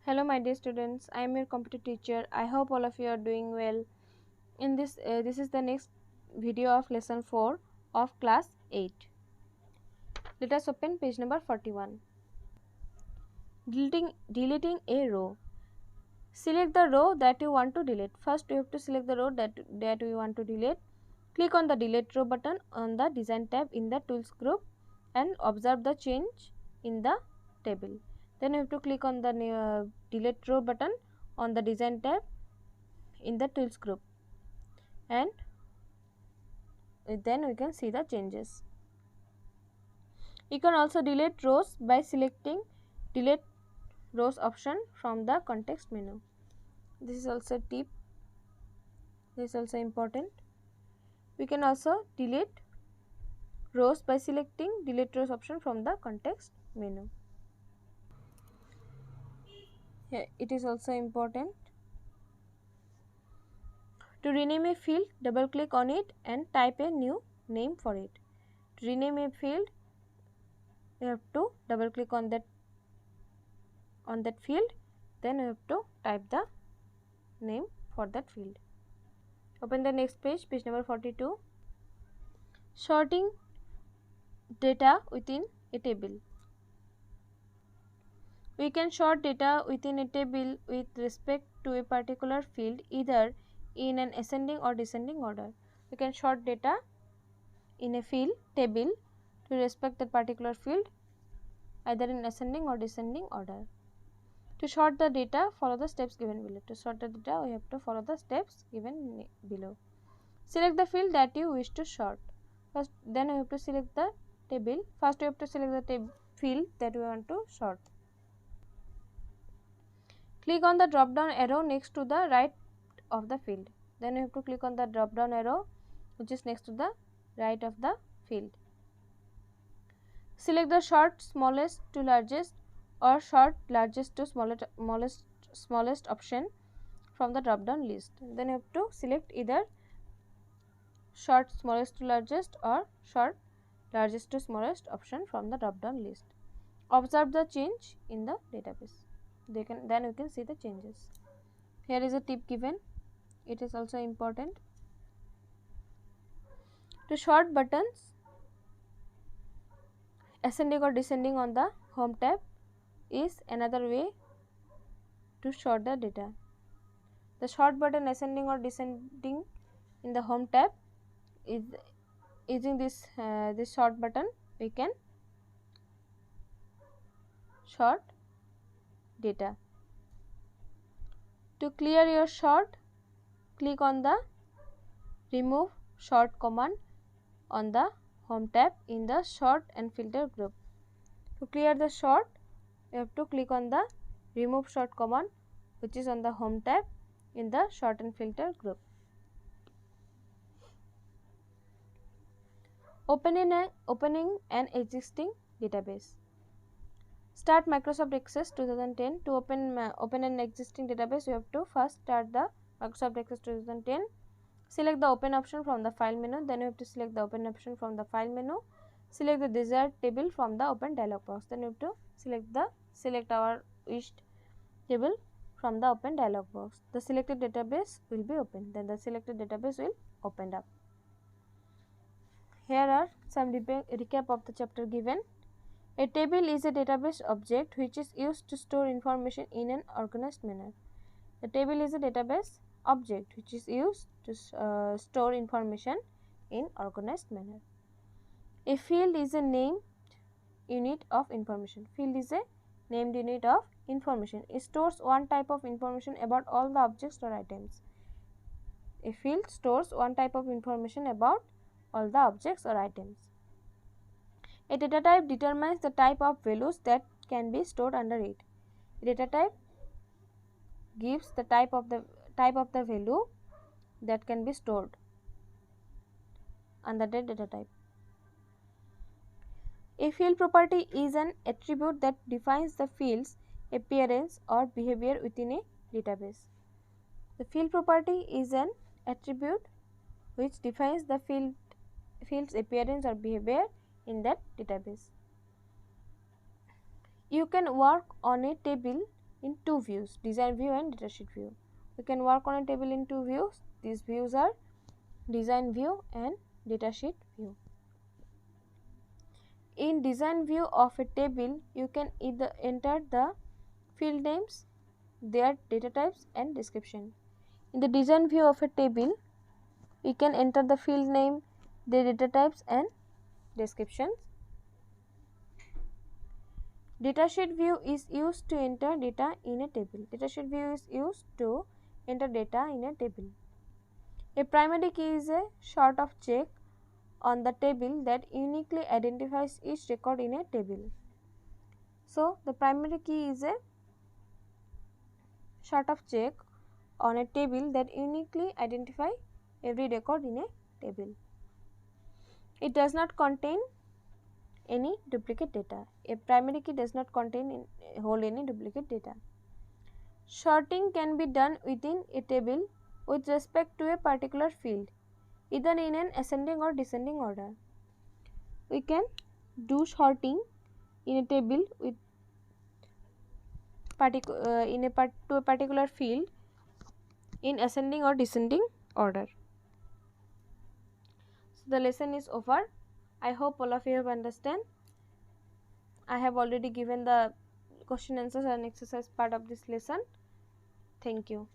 Hello my dear students, I am your computer teacher. I hope all of you are doing well. In this is the next video of lesson 4 of class 8. Let us open page number 41. Deleting a row. Select the row that you want to delete. First you have to select the row that you want to delete. Click on the delete row button on the design tab in the tools group and observe the change in the table. Then you have to click on the delete row button on the design tab in the tools group, and then we can see the changes. You can also delete rows by selecting delete rows option from the context menu. This is also a tip, this is also important. We can also delete rows by selecting delete rows option from the context menu. Here it is also important. To rename a field, double click on it and type a new name for it. To rename a field, you have to double click on that field, then you have to type the name for that field. Open the next page, page number 42. Sorting data within a table. We can sort data within a table with respect to a particular field either in an ascending or descending order. We can sort data in a field table to respect that particular field either in ascending or descending order. To sort the data, follow the steps given below. To sort the data, we have to follow the steps given below. Select the field that you wish to sort. First, then you have to select the table. First, you have to select the field that we want to sort. Click on the drop down arrow next to the right of the field. Then you have to click on the drop down arrow which is next to the right of the field. Select the sort smallest to largest or sort largest to smallest option from the drop down list. Then you have to select either sort smallest to largest or sort largest to smallest option from the drop down list. Observe the change in the database. Then you can see the changes. Here is a tip given. It is also important. To sort buttons ascending or descending on the home tab is another way to sort the data. The sort button ascending or descending in the home tab is using this sort button we can sort data. To clear your sort, click on the remove sort command on the home tab in the sort and filter group. To clear the sort, you have to click on the remove sort command which is on the home tab in the sort and filter group. Opening an existing database. Start Microsoft Access 2010. To open an existing database, you have to first start the Microsoft Access 2010. Select the open option from the file menu. Then you have to select the open option from the file menu. Select the desired table from the open dialog box. Then you have to select our wished table from the open dialog box. The selected database will be opened. Then the selected database will open up. Here are some recap of the chapter given. A table is a database object which is used to store information in an organized manner. The table is a database object which is used to store information in organized manner. A field is a named unit of information. Field is a named unit of information. It stores one type of information about all the objects or items. A field stores one type of information about all the objects or items. A data type determines the type of values that can be stored under it. A data type gives the type of the value that can be stored under the data type. A field property is an attribute that defines the field's appearance or behavior within a database. The field property is an attribute which defines the field's appearance or behavior in that database. You can work on a table in two views, design view and datasheet view. We can work on a table in two views. These views are design view and datasheet view. In design view of a table, you can either enter the field names, their data types and description. In the design view of a table, we can enter the field name, their data types and descriptions. Datasheet view is used to enter data in a table. Datasheet view is used to enter data in a table. A primary key is a sort of check on the table that uniquely identifies each record in a table. So, the primary key is a sort of check on a table that uniquely identify every record in a table. It does not contain any duplicate data. A primary key does not hold any duplicate data. Sorting can be done within a table with respect to a particular field, either in an ascending or descending order. We can do sorting in a table with to a particular field in ascending or descending order. So the lesson is over. I hope all of you have understand. I have already given the question answers and exercise part of this lesson. Thank you.